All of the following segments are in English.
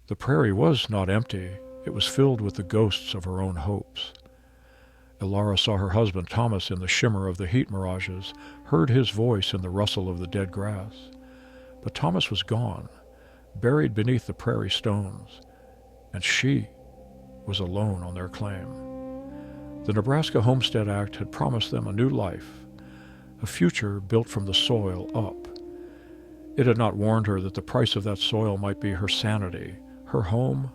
The prairie was not empty. It was filled with the ghosts of her own hopes. Ilara saw her husband Thomas in the shimmer of the heat mirages, heard his voice in the rustle of the dead grass. But Thomas was gone, buried beneath the prairie stones, and she was alone on their claim. The Nebraska Homestead Act had promised them a new life, a future built from the soil up. It had not warned her that the price of that soil might be her sanity. Her home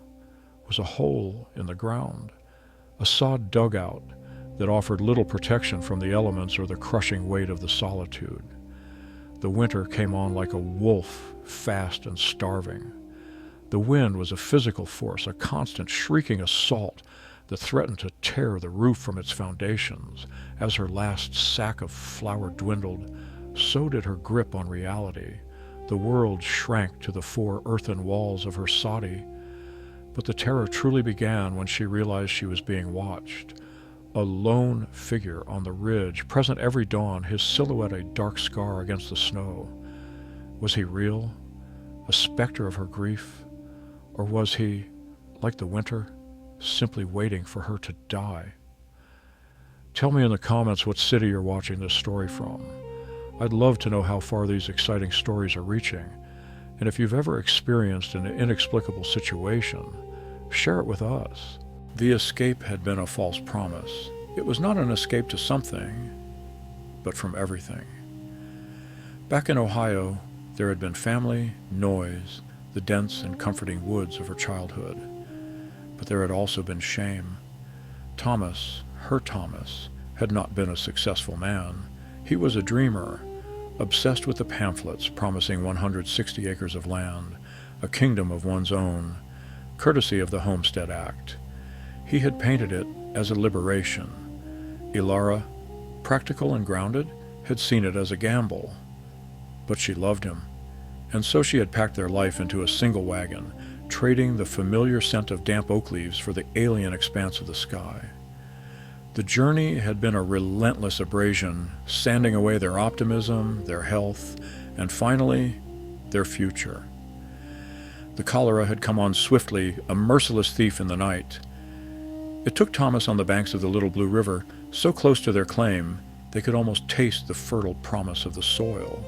was a hole in the ground, a sod dugout that offered little protection from the elements or the crushing weight of the solitude. The winter came on like a wolf, fast and starving. The wind was a physical force, a constant shrieking assault that threatened to tear the roof from its foundations. As her last sack of flour dwindled, so did her grip on reality. The world shrank to the 4 earthen walls of her soddy. But the terror truly began when she realized she was being watched. A lone figure on the ridge, present every dawn, his silhouette a dark scar against the snow. Was he real? A specter of her grief? Or was he, like the winter, simply waiting for her to die? Tell me in the comments what city you're watching this story from. I'd love to know how far these exciting stories are reaching, and if you've ever experienced an inexplicable situation, share it with us. The escape had been a false promise. It was not an escape to something, but from everything. Back in Ohio, there had been family, noise, the dense and comforting woods of her childhood. But there had also been shame. Thomas, her Thomas, had not been a successful man. He was a dreamer, obsessed with the pamphlets promising 160 acres of land, a kingdom of one's own, courtesy of the Homestead Act. He had painted it as a liberation. Ilara, practical and grounded, had seen it as a gamble. But she loved him, and so she had packed their life into a single wagon, trading the familiar scent of damp oak leaves for the alien expanse of the sky. The journey had been a relentless abrasion, sanding away their optimism, their health, and finally, their future. The cholera had come on swiftly, a merciless thief in the night. It took Thomas on the banks of the Little Blue River, so close to their claim, they could almost taste the fertile promise of the soil.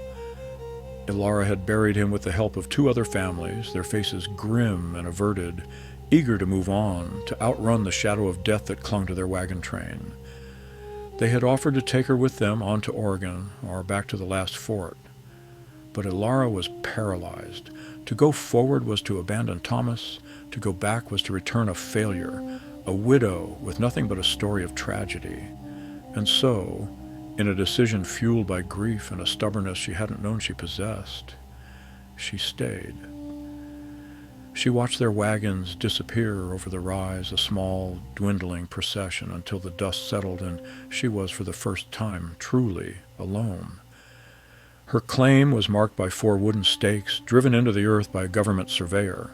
Ilara had buried him with the help of 2 other families, their faces grim and averted, eager to move on, to outrun the shadow of death that clung to their wagon train. They had offered to take her with them on to Oregon, or back to the last fort. But Ilara was paralyzed. To go forward was to abandon Thomas. To go back was to return a failure, a widow with nothing but a story of tragedy. And so, in a decision fueled by grief and a stubbornness she hadn't known she possessed, she stayed. She watched their wagons disappear over the rise, a small, dwindling procession, until the dust settled and she was for the first time truly alone. Her claim was marked by 4 wooden stakes driven into the earth by a government surveyor.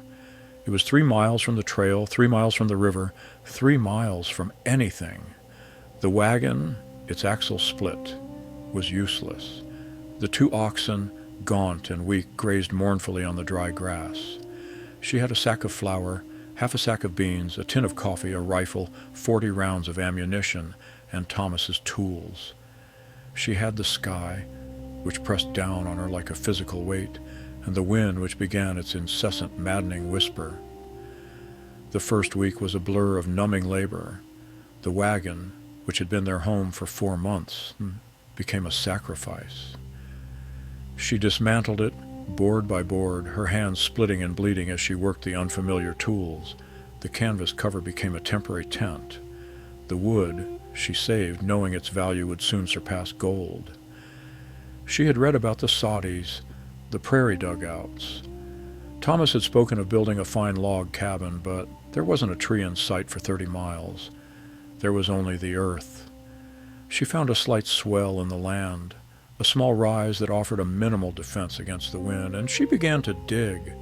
It was 3 miles from the trail, 3 miles from the river, 3 miles from anything. The wagon, its axle split, was useless. The 2 oxen, gaunt and weak, grazed mournfully on the dry grass. She had a sack of flour, half a sack of beans, a tin of coffee, a rifle, 40 rounds of ammunition, and Thomas's tools. She had the sky, which pressed down on her like a physical weight, and the wind which began its incessant, maddening whisper. The first week was a blur of numbing labor. The wagon, which had been their home for 4 months, became a sacrifice. She dismantled it, board by board, her hands splitting and bleeding as she worked the unfamiliar tools. The canvas cover became a temporary tent. The wood she saved, knowing its value would soon surpass gold. She had read about the soddies, the prairie dugouts. Thomas had spoken of building a fine log cabin, but there wasn't a tree in sight for 30 miles. There was only the earth. She found a slight swell in the land, a small rise that offered a minimal defense against the wind, and she began to dig.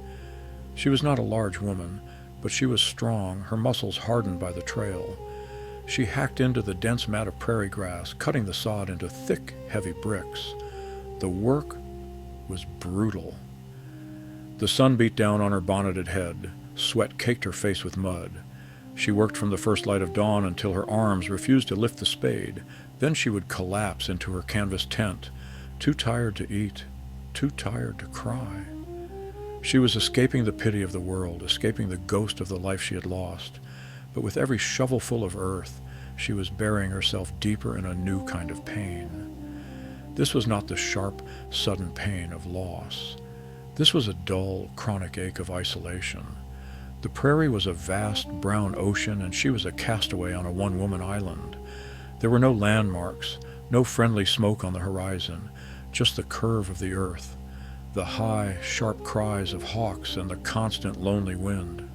She was not a large woman, but she was strong, her muscles hardened by the trail. She hacked into the dense mat of prairie grass, cutting the sod into thick, heavy bricks. The work was brutal. The sun beat down on her bonneted head. Sweat caked her face with mud. She worked from the first light of dawn until her arms refused to lift the spade. Then she would collapse into her canvas tent, too tired to eat, too tired to cry. She was escaping the pity of the world, escaping the ghost of the life she had lost. But with every shovelful of earth, she was burying herself deeper in a new kind of pain. This was not the sharp, sudden pain of loss. This was a dull, chronic ache of isolation. The prairie was a vast, brown ocean, and she was a castaway on a one-woman island. There were no landmarks, no friendly smoke on the horizon, just the curve of the earth, the high, sharp cries of hawks, and the constant, lonely wind.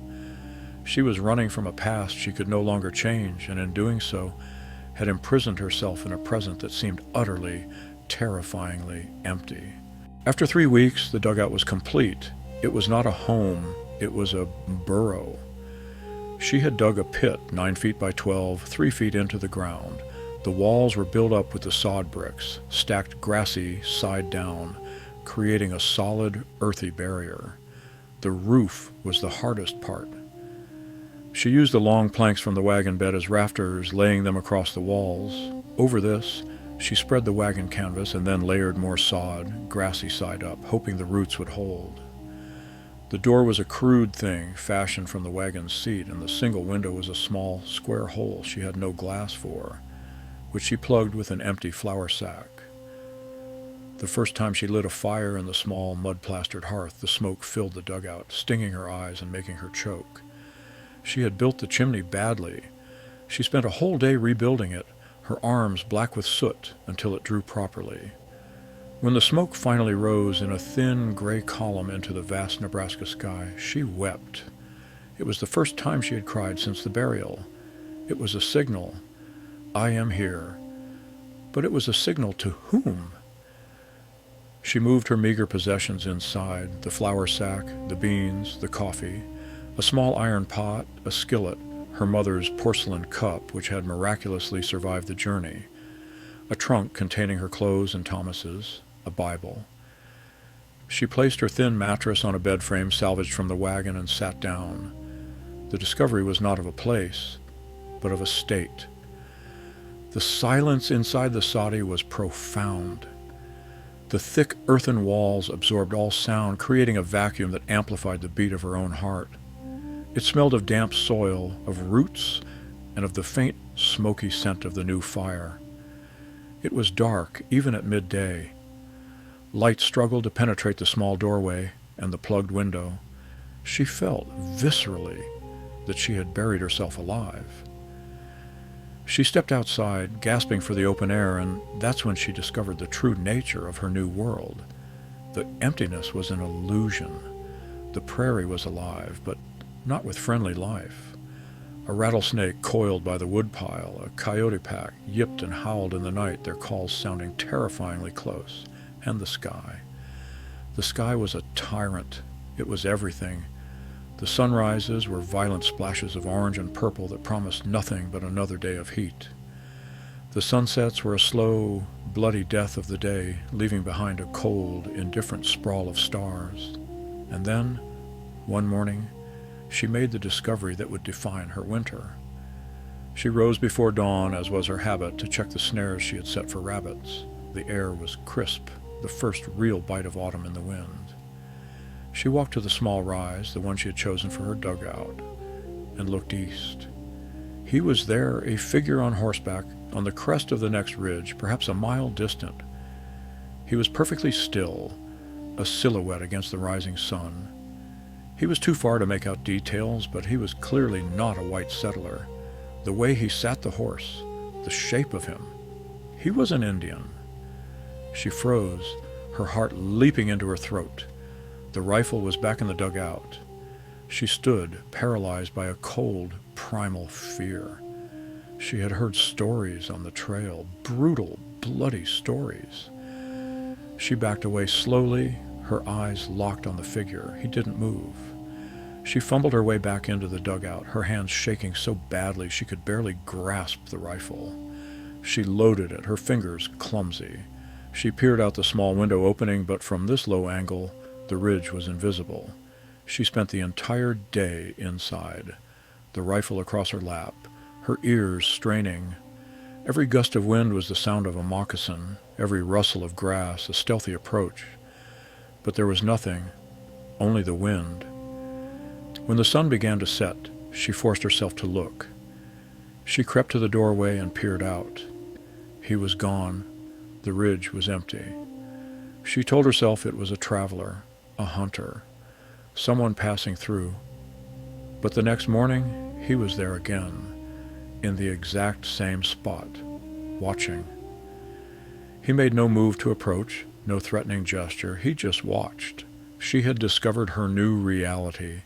She was running from a past she could no longer change, and in doing so, had imprisoned herself in a present that seemed utterly, terrifyingly empty. After 3 weeks, the dugout was complete. It was not a home, it was a burrow. She had dug a pit 9 feet by 12, 3 feet into the ground. The walls were built up with the sod bricks, stacked grassy side down, creating a solid, earthy barrier. The roof was the hardest part. She used the long planks from the wagon bed as rafters, laying them across the walls. Over this, she spread the wagon canvas and then layered more sod, grassy side up, hoping the roots would hold. The door was a crude thing fashioned from the wagon's seat, and the single window was a small, square hole she had no glass for, which she plugged with an empty flour sack. The first time she lit a fire in the small, mud-plastered hearth, the smoke filled the dugout, stinging her eyes and making her choke. She had built the chimney badly. She spent a whole day rebuilding it, her arms black with soot, until it drew properly. When the smoke finally rose in a thin, gray column into the vast Nebraska sky, she wept. It was the first time she had cried since the burial. It was a signal. I am here. But it was a signal to whom? She moved her meager possessions inside, the flour sack, the beans, the coffee, a small iron pot, a skillet, her mother's porcelain cup, which had miraculously survived the journey, a trunk containing her clothes and Thomas's, a Bible. She placed her thin mattress on a bed frame salvaged from the wagon and sat down. The discovery was not of a place, but of a state. The silence inside the soddy was profound. The thick earthen walls absorbed all sound, creating a vacuum that amplified the beat of her own heart. It smelled of damp soil, of roots, and of the faint, smoky scent of the new fire. It was dark, even at midday. Light struggled to penetrate the small doorway and the plugged window. She felt, viscerally, that she had buried herself alive. She stepped outside, gasping for the open air, and that's when she discovered the true nature of her new world. The emptiness was an illusion. The prairie was alive, but not with friendly life. A rattlesnake coiled by the woodpile, a coyote pack yipped and howled in the night, their calls sounding terrifyingly close, and the sky. The sky was a tyrant. It was everything. The sunrises were violent splashes of orange and purple that promised nothing but another day of heat. The sunsets were a slow, bloody death of the day, leaving behind a cold, indifferent sprawl of stars. And then, one morning, she made the discovery that would define her winter. She rose before dawn, as was her habit, to check the snares she had set for rabbits. The air was crisp, the first real bite of autumn in the wind. She walked to the small rise, the one she had chosen for her dugout, and looked east. He was there, a figure on horseback, on the crest of the next ridge, perhaps a mile distant. He was perfectly still, a silhouette against the rising sun. He was too far to make out details, but he was clearly not a white settler. The way he sat the horse, the shape of him. He was an Indian. She froze, her heart leaping into her throat. The rifle was back in the dugout. She stood, paralyzed by a cold, primal fear. She had heard stories on the trail, brutal, bloody stories. She backed away slowly, her eyes locked on the figure. He didn't move. She fumbled her way back into the dugout, her hands shaking so badly she could barely grasp the rifle. She loaded it, her fingers clumsy. She peered out the small window opening, but from this low angle, the ridge was invisible. She spent the entire day inside, the rifle across her lap, her ears straining. Every gust of wind was the sound of a moccasin, every rustle of grass a stealthy approach. But there was nothing, only the wind. When the sun began to set, she forced herself to look. She crept to the doorway and peered out. He was gone. The ridge was empty. She told herself it was a traveler, a hunter, someone passing through. But the next morning, he was there again, in the exact same spot, watching. He made no move to approach, no threatening gesture. He just watched. She had discovered her new reality.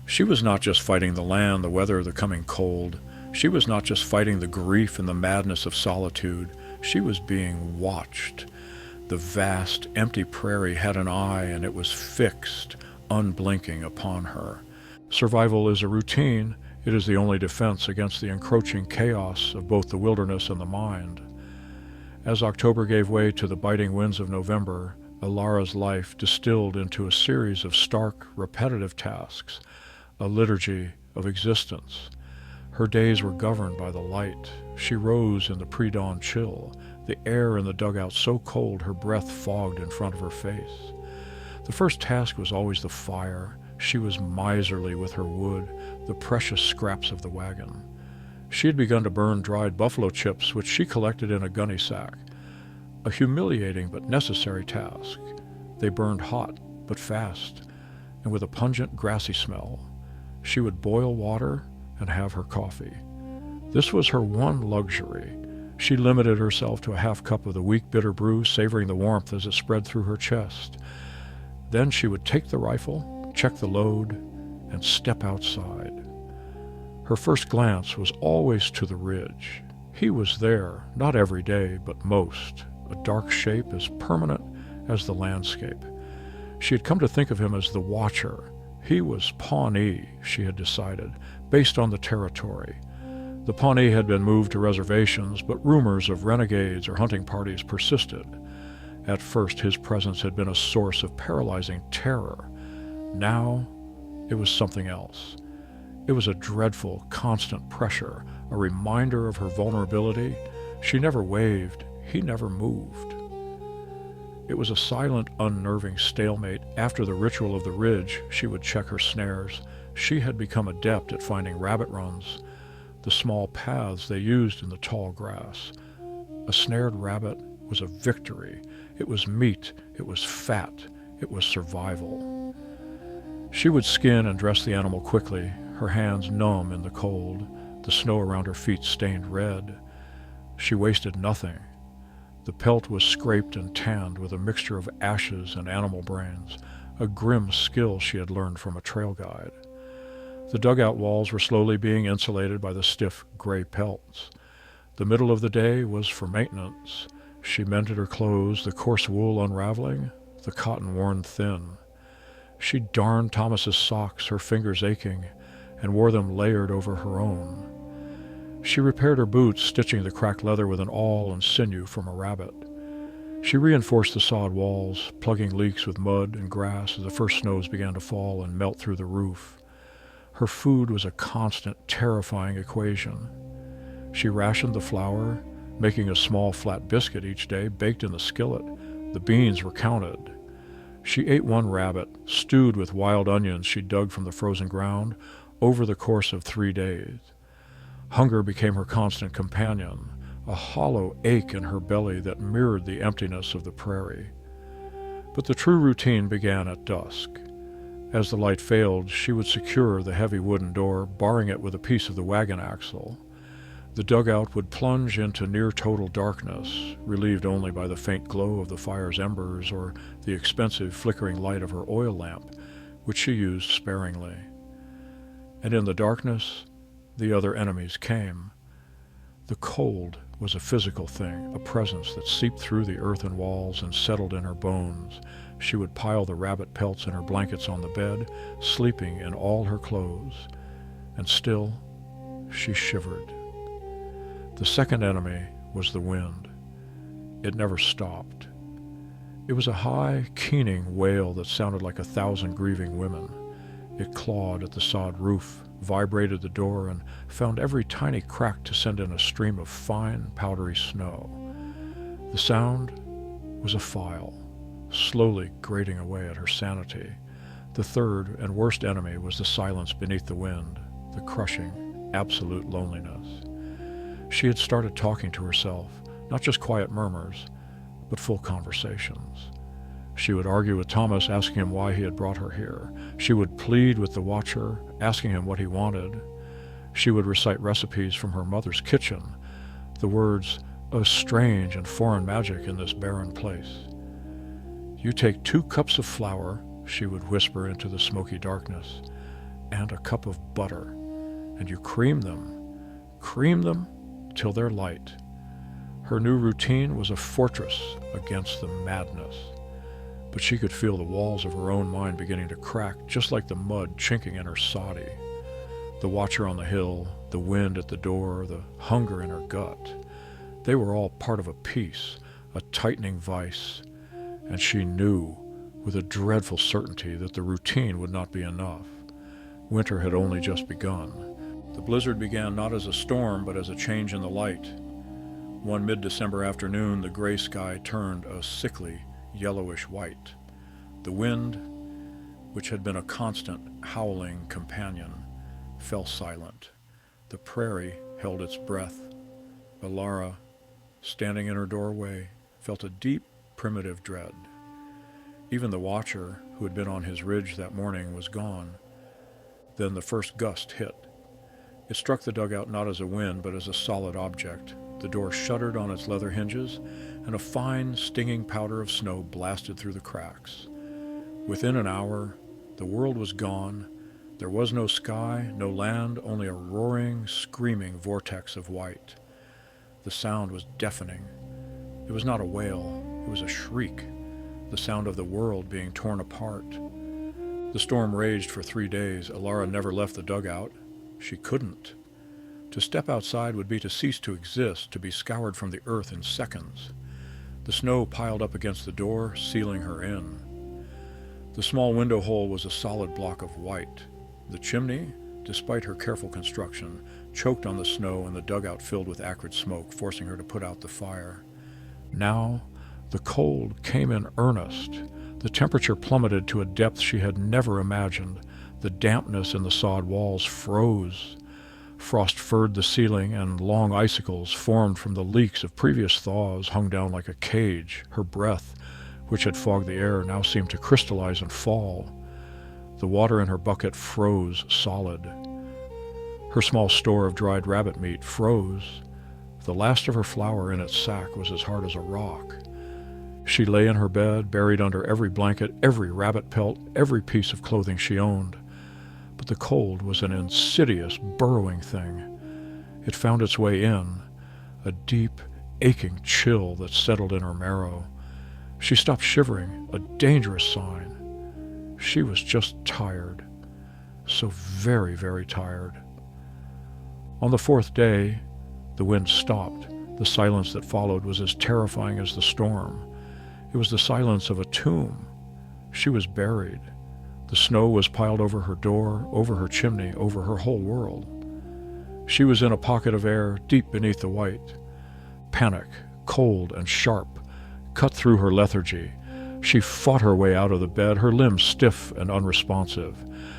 She was not just fighting the land, the weather, the coming cold. She was not just fighting the grief and the madness of solitude. She was being watched. The vast, empty prairie had an eye, and it was fixed, unblinking upon her. Survival is a routine. It is the only defense against the encroaching chaos of both the wilderness and the mind. As October gave way to the biting winds of November, Ilara's life distilled into a series of stark, repetitive tasks, a liturgy of existence. Her days were governed by the light. She rose in the pre-dawn chill, the air in the dugout so cold her breath fogged in front of her face. The first task was always the fire. She was miserly with her wood, the precious scraps of the wagon. She had begun to burn dried buffalo chips, which she collected in a gunny sack. A humiliating but necessary task. They burned hot, but fast, and with a pungent, grassy smell. She would boil water and have her coffee. This was her one luxury. She limited herself to a half cup of the weak, bitter brew, savoring the warmth as it spread through her chest. Then she would take the rifle, check the load, and step outside. Her first glance was always to the ridge. He was there, not every day, but most, a dark shape as permanent as the landscape. She had come to think of him as the Watcher. He was Pawnee, she had decided, based on the territory. The Pawnee had been moved to reservations, but rumors of renegades or hunting parties persisted. At first, his presence had been a source of paralyzing terror. Now, it was something else. It was a dreadful, constant pressure, a reminder of her vulnerability. She never waved. He never moved. It was a silent, unnerving stalemate. After the ritual of the ridge, she would check her snares. She had become adept at finding rabbit runs, the small paths they used in the tall grass. A snared rabbit was a victory. It was meat. It was fat. It was survival. She would skin and dress the animal quickly, her hands numb in the cold, the snow around her feet stained red. She wasted nothing. The pelt was scraped and tanned with a mixture of ashes and animal brains, a grim skill she had learned from a trail guide. The dugout walls were slowly being insulated by the stiff gray pelts. The middle of the day was for maintenance. She mended her clothes, the coarse wool unraveling, the cotton worn thin. She darned Thomas's socks, her fingers aching, and wore them layered over her own. She repaired her boots, stitching the cracked leather with an awl and sinew from a rabbit. She reinforced the sod walls, plugging leaks with mud and grass as the first snows began to fall and melt through the roof. Her food was a constant, terrifying equation. She rationed the flour, making a small flat biscuit each day, baked in the skillet. The beans were counted. She ate one rabbit, stewed with wild onions she dug from the frozen ground, over the course of 3 days. Hunger became her constant companion, a hollow ache in her belly that mirrored the emptiness of the prairie. But the true routine began at dusk. As the light failed, she would secure the heavy wooden door, barring it with a piece of the wagon axle. The dugout would plunge into near-total darkness, relieved only by the faint glow of the fire's embers or the expensive flickering light of her oil lamp, which she used sparingly. And in the darkness, the other enemies came. The cold was a physical thing, a presence that seeped through the earthen walls and settled in her bones. She would pile the rabbit pelts and her blankets on the bed, sleeping in all her clothes. And still, she shivered. The second enemy was the wind. It never stopped. It was a high, keening wail that sounded like 1,000 grieving women. It clawed at the sod roof, vibrated the door, and found every tiny crack to send in a stream of fine, powdery snow. The sound was a file, slowly grating away at her sanity. The third and worst enemy was the silence beneath the wind, the crushing, absolute loneliness. She had started talking to herself, not just quiet murmurs, but full conversations. She would argue with Thomas, asking him why he had brought her here. She would plead with the watcher, asking him what he wanted. She would recite recipes from her mother's kitchen, the words, "Oh, strange and foreign magic in this barren place." "You take 2 cups of flour," she would whisper into the smoky darkness, "and a cup of butter, and you cream them till they're light." Her new routine was a fortress against the madness. But she could feel the walls of her own mind beginning to crack, just like the mud chinking in her soddy. The watcher on the hill, the wind at the door, the hunger in her gut, they were all part of a piece, a tightening vice, and she knew with a dreadful certainty that the routine would not be enough. Winter had only just begun. The blizzard began not as a storm, but as a change in the light. One mid-December afternoon, the gray sky turned a sickly, yellowish white. The wind, which had been a constant howling companion, fell silent. The prairie held its breath. Alara, standing in her doorway, felt a deep, primitive dread. Even the watcher, who had been on his ridge that morning, was gone. Then the first gust hit. It struck the dugout not as a wind, but as a solid object. The door shuddered on its leather hinges, and a fine, stinging powder of snow blasted through the cracks. Within an hour, the world was gone. There was no sky, no land, only a roaring, screaming vortex of white. The sound was deafening. It was not a wail, it was a shriek, the sound of the world being torn apart. The storm raged for 3 days. Alara never left the dugout. She couldn't. To step outside would be to cease to exist, to be scoured from the earth in seconds. The snow piled up against the door, sealing her in. The small window hole was a solid block of white. The chimney, despite her careful construction, choked on the snow, and the dugout filled with acrid smoke, forcing her to put out the fire. Now, the cold came in earnest. The temperature plummeted to a depth she had never imagined. The dampness in the sod walls froze. Frost furred the ceiling, and long icicles formed from the leaks of previous thaws hung down like a cage. Her breath, which had fogged the air, now seemed to crystallize and fall. The water in her bucket froze solid. Her small store of dried rabbit meat froze. The last of her flour in its sack was as hard as a rock. She lay in her bed, buried under every blanket, every rabbit pelt, every piece of clothing she owned. But the cold was an insidious, burrowing thing. It found its way in, a deep, aching chill that settled in her marrow. She stopped shivering, a dangerous sign. She was just tired, so very, very tired. On the 4th day, the wind stopped. The silence that followed was as terrifying as the storm. It was the silence of a tomb. She was buried. The snow was piled over her door, over her chimney, over her whole world. She was in a pocket of air deep beneath the white. Panic, cold and sharp, cut through her lethargy. She fought her way out of the bed, her limbs stiff and unresponsive.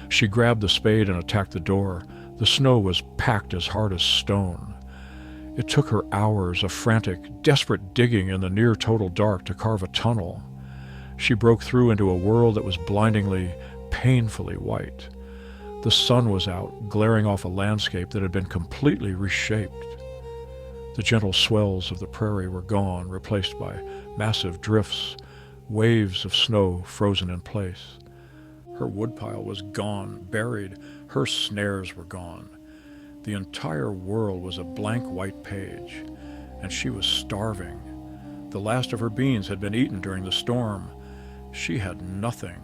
She grabbed the spade and attacked the door. The snow was packed as hard as stone. It took her hours of frantic, desperate digging in the near-total dark to carve a tunnel. She broke through into a world that was blindingly, painfully white. The sun was out, glaring off a landscape that had been completely reshaped. The gentle swells of the prairie were gone, replaced by massive drifts, waves of snow frozen in place. Her woodpile was gone, buried. Her snares were gone. The entire world was a blank white page, and she was starving. The last of her beans had been eaten during the storm. She had nothing.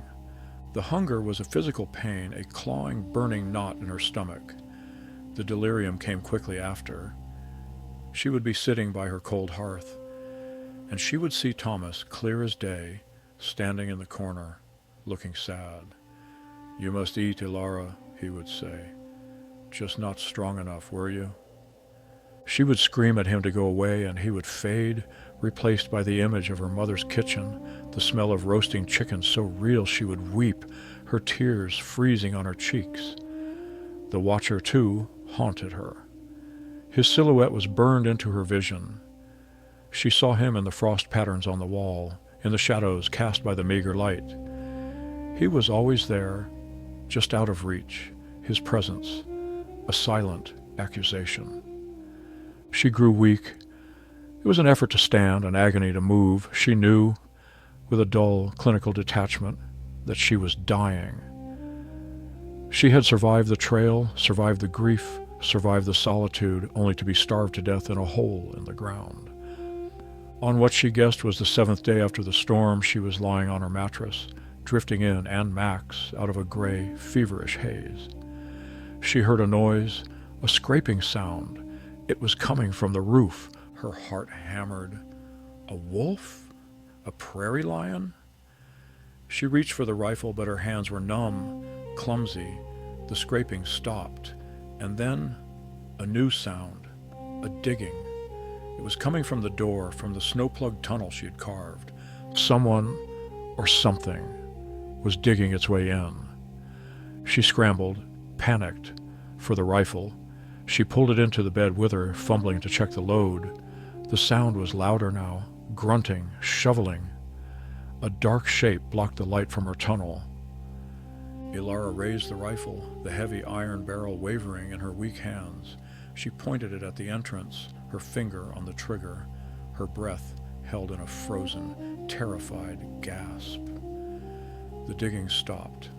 The hunger was a physical pain, a clawing, burning knot in her stomach. The delirium came quickly after. She would be sitting by her cold hearth, and she would see Thomas, clear as day, standing in the corner, looking sad. "You must eat, Ilara," he would say. "Just not strong enough, were you?" She would scream at him to go away, and he would fade, replaced by the image of her mother's kitchen, the smell of roasting chicken so real she would weep, her tears freezing on her cheeks. The Watcher, too, haunted her. His silhouette was burned into her vision. She saw him in the frost patterns on the wall, in the shadows cast by the meager light. He was always there, just out of reach, his presence, a silent accusation. She grew weak. It was an effort to stand, an agony to move. She knew, with a dull, clinical detachment, that she was dying. She had survived the trail, survived the grief, survived the solitude, only to be starved to death in a hole in the ground. On what she guessed was the 7th day after the storm, she was lying on her mattress, drifting in en masse out of a gray, feverish haze. She heard a noise, a scraping sound. It was coming from the roof. Her heart hammered. A wolf? A prairie lion? She reached for the rifle, but her hands were numb, clumsy. The scraping stopped. And then a new sound, a digging. It was coming from the door, from the snow-plugged tunnel she had carved. Someone or something was digging its way in. She scrambled, panicked, for the rifle. She pulled it into the bed with her, fumbling to check the load. The sound was louder now, grunting, shoveling. A dark shape blocked the light from her tunnel. Ilara raised the rifle, the heavy iron barrel wavering in her weak hands. She pointed it at the entrance, her finger on the trigger, her breath held in a frozen, terrified gasp. The digging stopped.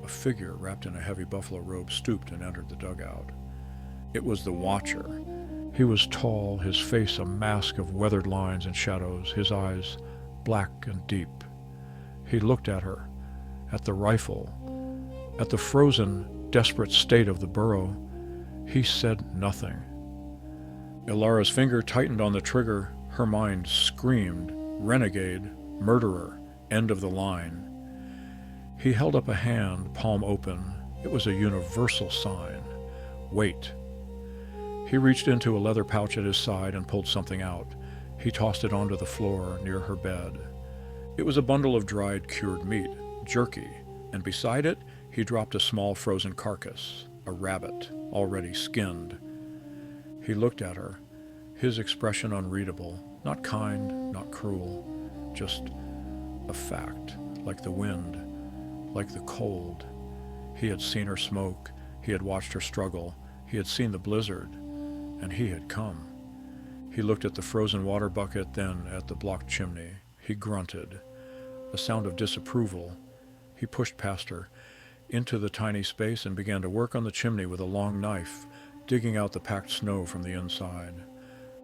A figure wrapped in a heavy buffalo robe stooped and entered the dugout. It was the Watcher. He was tall, his face a mask of weathered lines and shadows, his eyes black and deep. He looked at her, at the rifle, at the frozen, desperate state of the burrow. He said nothing. Ilara's finger tightened on the trigger. Her mind screamed, renegade, murderer, end of the line. He held up a hand, palm open. It was a universal sign. Wait. He reached into a leather pouch at his side and pulled something out. He tossed it onto the floor near her bed. It was a bundle of dried, cured meat, jerky, and beside it he dropped a small frozen carcass, a rabbit, already skinned. He looked at her, his expression unreadable, not kind, not cruel, just a fact, like the wind, like the cold. He had seen her smoke, he had watched her struggle, he had seen the blizzard, and he had come. He looked at the frozen water bucket, then at the blocked chimney. He grunted, a sound of disapproval. He pushed past her, into the tiny space, and began to work on the chimney with a long knife, digging out the packed snow from the inside.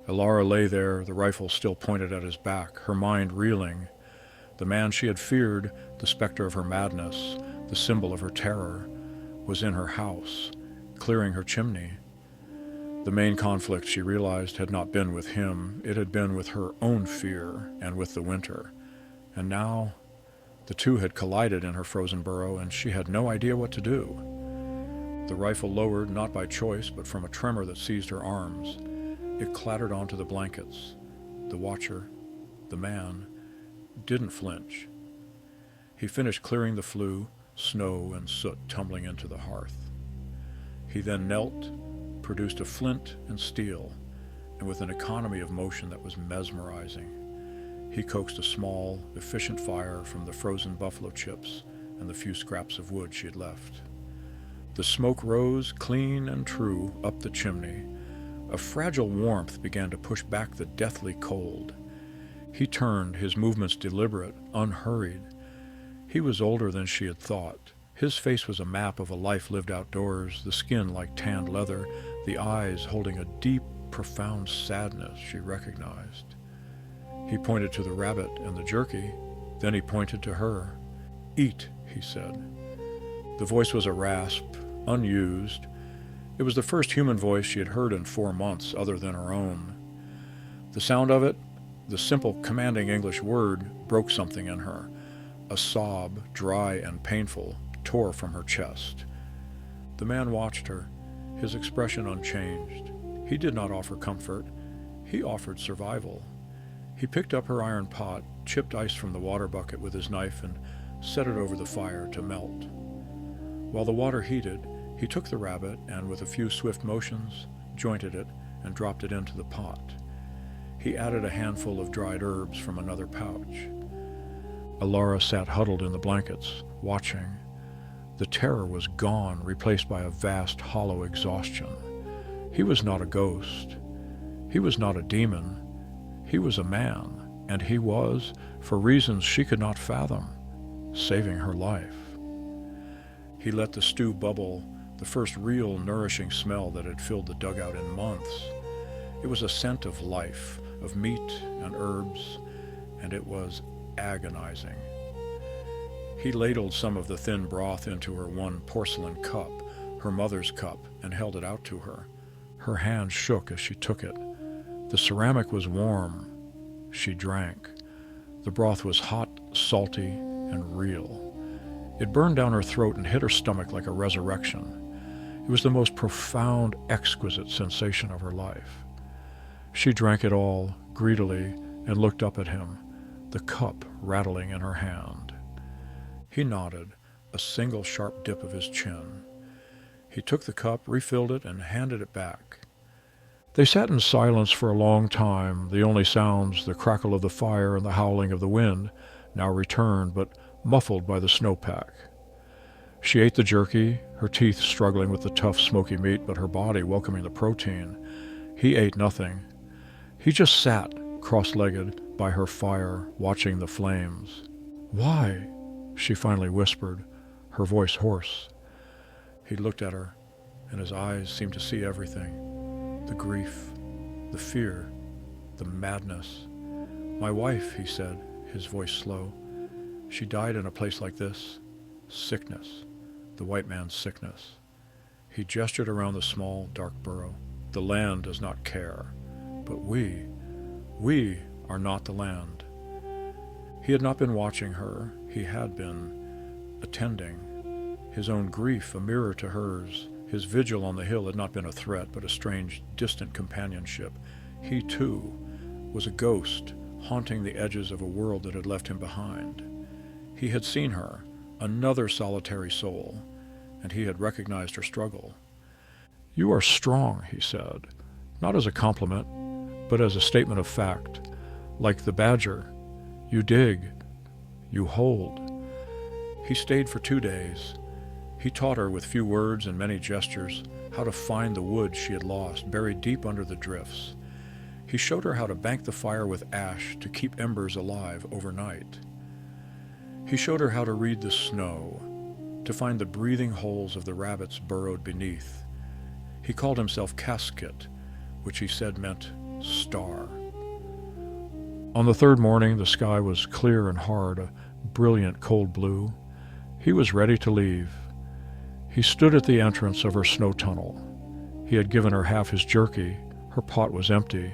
Ilara lay there, the rifle still pointed at his back, her mind reeling. The man she had feared, the specter of her madness, the symbol of her terror, was in her house, clearing her chimney. The main conflict, she realized, had not been with him. It had been with her own fear and with the winter. And now the two had collided in her frozen burrow, and she had no idea what to do. The rifle lowered, not by choice, but from a tremor that seized her arms. It clattered onto the blankets. The Watcher, the man, didn't flinch. He finished clearing the flue, snow and soot tumbling into the hearth. He then knelt, produced a flint and steel, and with an economy of motion that was mesmerizing, he coaxed a small, efficient fire from the frozen buffalo chips and the few scraps of wood she had left. The smoke rose, clean and true, up the chimney. A fragile warmth began to push back the deathly cold. He turned, his movements deliberate, unhurried. He was older than she had thought. His face was a map of a life lived outdoors, the skin like tanned leather, the eyes holding a deep, profound sadness she recognized. He pointed to the rabbit and the jerky, then he pointed to her. "Eat," he said. The voice was a rasp, unused. It was the first human voice she had heard in 4 months other than her own. The sound of it, the simple commanding English word, broke something in her. A sob, dry and painful, tore from her chest. The man watched her, his expression unchanged. He did not offer comfort. He offered survival. He picked up her iron pot, chipped ice from the water bucket with his knife, and set it over the fire to melt. While the water heated, he took the rabbit and, with a few swift motions, jointed it and dropped it into the pot. He added a handful of dried herbs from another pouch. Alara sat huddled in the blankets, watching. The terror was gone, replaced by a vast, hollow exhaustion. He was not a ghost. He was not a demon. He was a man, and he was, for reasons she could not fathom, saving her life. He let the stew bubble, the first real nourishing smell that had filled the dugout in months. It was a scent of life, of meat and herbs, and it was agonizing. He ladled some of the thin broth into her one porcelain cup, her mother's cup, and held it out to her. Her hand shook as she took it. The ceramic was warm. She drank. The broth was hot, salty, and real. It burned down her throat and hit her stomach like a resurrection. It was the most profound, exquisite sensation of her life. She drank it all, greedily, and looked up at him, the cup rattling in her hand. He nodded, a single sharp dip of his chin. He took the cup, refilled it, and handed it back. They sat in silence for a long time, the only sounds, the crackle of the fire and the howling of the wind, now returned, but muffled by the snowpack. She ate the jerky, her teeth struggling with the tough, smoky meat, but her body welcoming the protein. He ate nothing. He just sat, cross-legged, by her fire, watching the flames. "Why?" she finally whispered, her voice hoarse. He looked at her, and his eyes seemed to see everything. The grief, the fear, the madness. "My wife," he said, his voice slow. "She died in a place like this. Sickness. The white man's sickness." He gestured around the small, dark burrow. "The land does not care. But we are not the land." He had not been watching her. He had been attending. His own grief a mirror to hers. His vigil on the hill had not been a threat, but a strange, distant companionship. He, too, was a ghost, haunting the edges of a world that had left him behind. He had seen her, another solitary soul, and he had recognized her struggle. "You are strong," he said, not as a compliment, but as a statement of fact. "Like the badger, you dig, you hold." He stayed for 2 days. He taught her with few words and many gestures how to find the wood she had lost, buried deep under the drifts. He showed her how to bank the fire with ash to keep embers alive overnight. He showed her how to read the snow, to find the breathing holes of the rabbits burrowed beneath. He called himself Casket, which he said meant star. On the third morning, the sky was clear and hard, a brilliant cold blue. He was ready to leave. He stood at the entrance of her snow tunnel. He had given her half his jerky. Her pot was empty,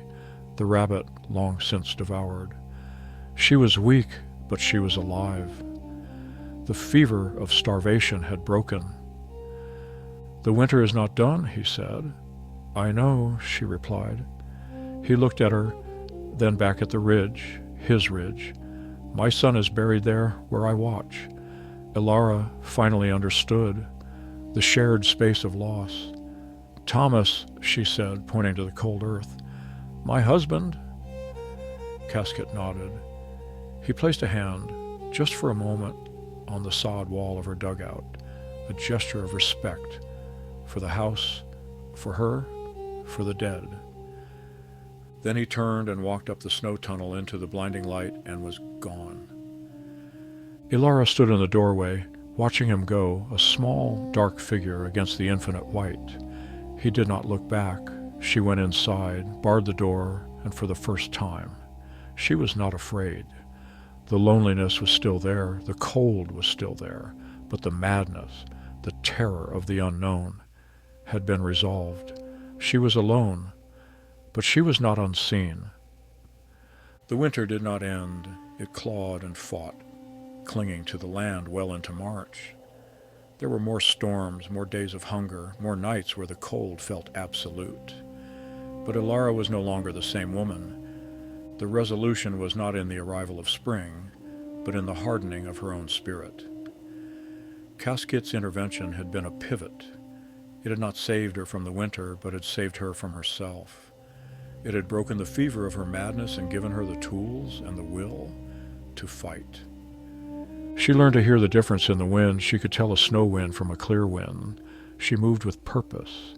the rabbit long since devoured. She was weak, but she was alive. The fever of starvation had broken. "The winter is not done," he said. "I know," she replied. He looked at her, then back at the ridge, his ridge. "My son is buried there where I watch." Alara finally understood the shared space of loss. "Thomas," she said, pointing to the cold earth. "My husband." Casket nodded. He placed a hand, just for a moment, on the sod wall of her dugout, a gesture of respect for the house, for her, for the dead. Then he turned and walked up the snow tunnel into the blinding light and was gone. Alara stood in the doorway, watching him go, a small, dark figure against the infinite white. He did not look back. She went inside, barred the door, and for the first time, she was not afraid. The loneliness was still there, the cold was still there, but the madness, the terror of the unknown, had been resolved. She was alone, but she was not unseen. The winter did not end. It clawed and fought, clinging to the land well into March. There were more storms, more days of hunger, more nights where the cold felt absolute. But Ilara was no longer the same woman. The resolution was not in the arrival of spring, but in the hardening of her own spirit. Casquette's intervention had been a pivot. It had not saved her from the winter, but had saved her from herself. It had broken the fever of her madness and given her the tools and the will to fight. She learned to hear the difference in the wind. She could tell a snow wind from a clear wind. She moved with purpose.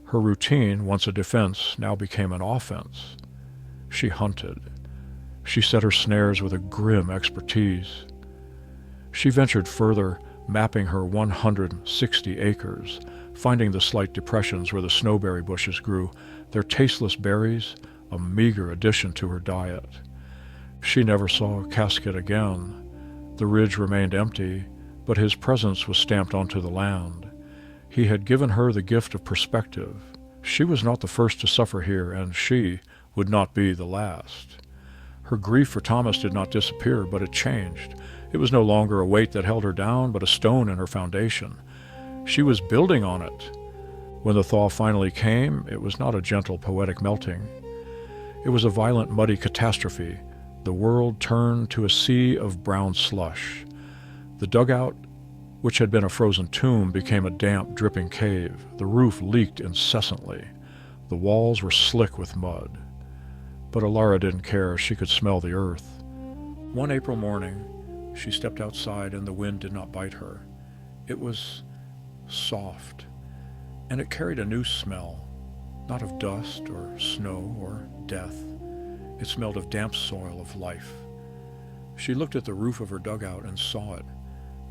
Her routine, once a defense, now became an offense. She hunted. She set her snares with a grim expertise. She ventured further, mapping her 160 acres, finding the slight depressions where the snowberry bushes grew, their tasteless berries a meager addition to her diet. She never saw Casquette again. The ridge remained empty, but his presence was stamped onto the land. He had given her the gift of perspective. She was not the first to suffer here, and she would not be the last. Her grief for Thomas did not disappear, but it changed. It was no longer a weight that held her down, but a stone in her foundation. She was building on it. When the thaw finally came, it was not a gentle, poetic melting. It was a violent, muddy catastrophe. The world turned to a sea of brown slush. The dugout, which had been a frozen tomb, became a damp, dripping cave. The roof leaked incessantly. The walls were slick with mud. But Ilara didn't care. She could smell the earth. One April morning, she stepped outside and the wind did not bite her. It was soft, and it carried a new smell, not of dust or snow or death. It smelled of damp soil, of life. She looked at the roof of her dugout and saw it.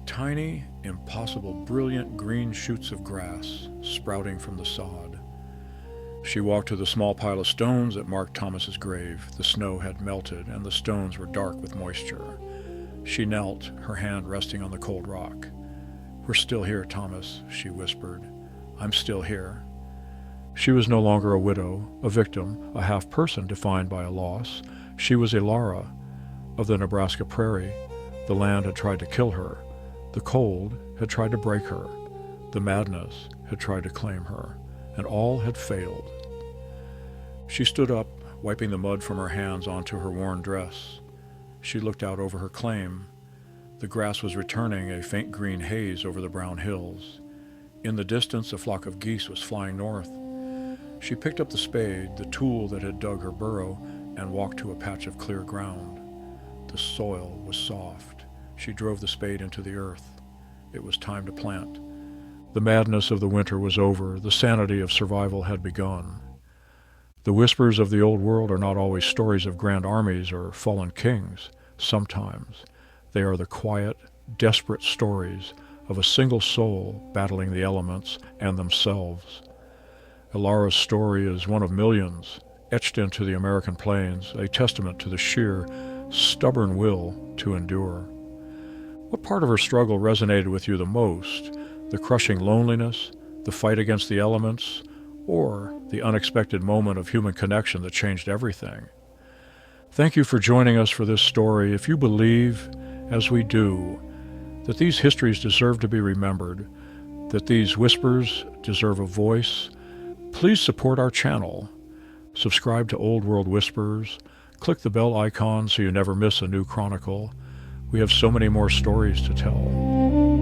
Tiny, impossible, brilliant green shoots of grass sprouting from the sod. She walked to the small pile of stones that marked Thomas's grave. The snow had melted, and the stones were dark with moisture. She knelt, her hand resting on the cold rock. "We're still here, Thomas," she whispered. "I'm still here." She was no longer a widow, a victim, a half-person defined by a loss. She was Ilara of the Nebraska Prairie. The land had tried to kill her. The cold had tried to break her. The madness had tried to claim her, and all had failed. She stood up, wiping the mud from her hands onto her worn dress. She looked out over her claim. The grass was returning a faint green haze over the brown hills. In the distance, a flock of geese was flying north. She picked up the spade, the tool that had dug her burrow, and walked to a patch of clear ground. The soil was soft. She drove the spade into the earth. It was time to plant. The madness of the winter was over. The sanity of survival had begun. The whispers of the old world are not always stories of grand armies or fallen kings. Sometimes they are the quiet, desperate stories of a single soul battling the elements and themselves. Ilara's story is one of millions, etched into the American plains, a testament to the sheer, stubborn will to endure. What part of her struggle resonated with you the most? The crushing loneliness, the fight against the elements, or the unexpected moment of human connection that changed everything? Thank you for joining us for this story. If you believe, as we do, that these histories deserve to be remembered, that these whispers deserve a voice, please support our channel. Subscribe to Old World Whispers. Click the bell icon so you never miss a new chronicle. We have so many more stories to tell.